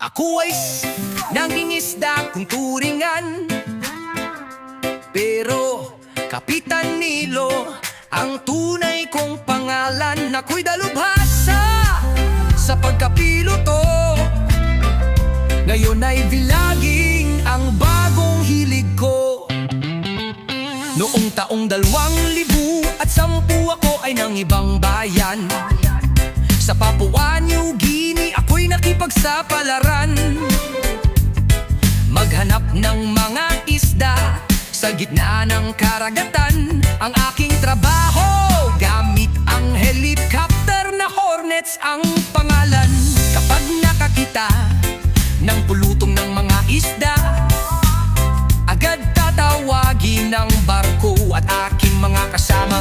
Ako ay nangingisda kung turingan, pero Kapitan Nilo ang tunay kong pangalan. Ako'y dalubhasa sa pagkapiloto, ngayon ay vlogging ang bagong hilig ko. Noong taong 2010 ako ay nang ibang bayan. Sa Papua New Guinea ako'y nakipagsapalaran, maghanap ng mga isda sa gitna ng karagatan. Ang aking trabaho, gamit ang helicopter na Hornets ang pangalan. Kapag nakakita ng pulutong ng mga isda, agad tatawagin ng barko at aking mga kasama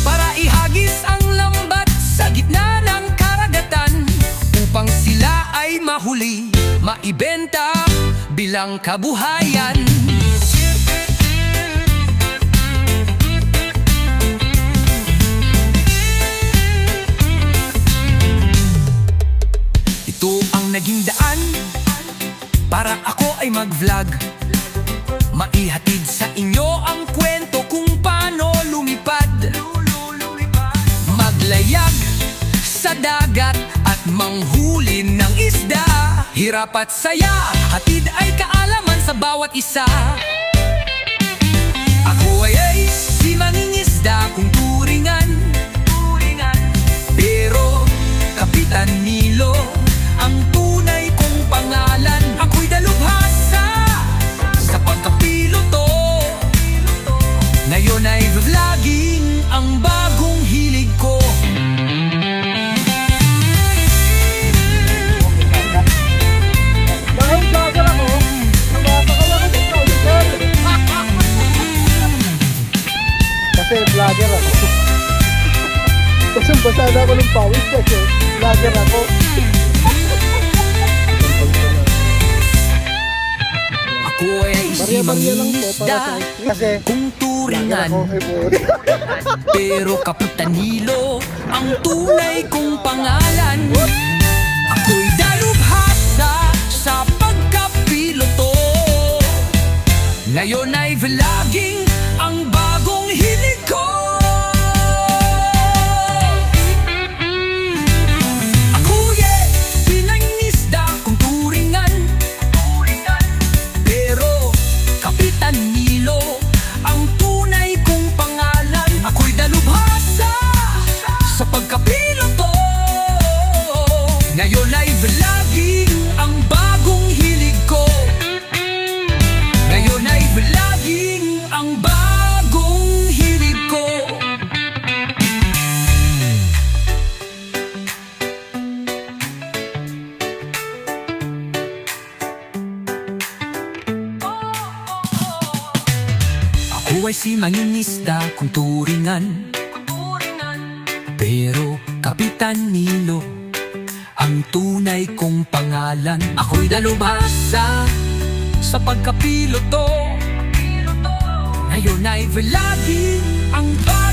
para ihagis ang lambat sa gitna ng karagatan, upang sila ay mahuli, maibenta bilang kabuhayan. Ito ang naging daan para ako ay mag-vlog, maihatid sa inyo ang kwento kung paano lumipad, maglayag sa dagat at manghuli ng isda. Hirap at saya, hatid ay kaalaman sa bawat isa. Ako ay si mangingisda kung turingan, pero Kapitan Nilo ang tunay kong pangalan. Ako'y dalubhasa sa pagkapiloto, ngayon ay vlogging ang bagong hilig ko. Dahil vlogger ako, tumatakal ako sa tricycle. Kasi vlogger ako. Kasi basada ako ng pawis kasi vlogger ako. Ako ay si mangingisda kung turingan, pero Kapitan Nilo ang tunay kong pangalan. Ako'y dalubhasa sa pagkapiloto, ngayon ay vlogging ang bagong hilig ko. Ako'y pinangingisda kung turingan, pero Kapitan Nilo ang tunay kong pangalan. Ako'y dalubhasa sa pagkapiloto, ngayon ay vlogging ang bagong hilig ko. Ngayon ay vlogging ang bagong hilig ko. Ako ay si mangingisda kung turingan, pero Kapitan Nilo ang tunay kong pangalan. Ako'y dalubhasa sa pagkapiloto, ngayon ay vlogging ang bagong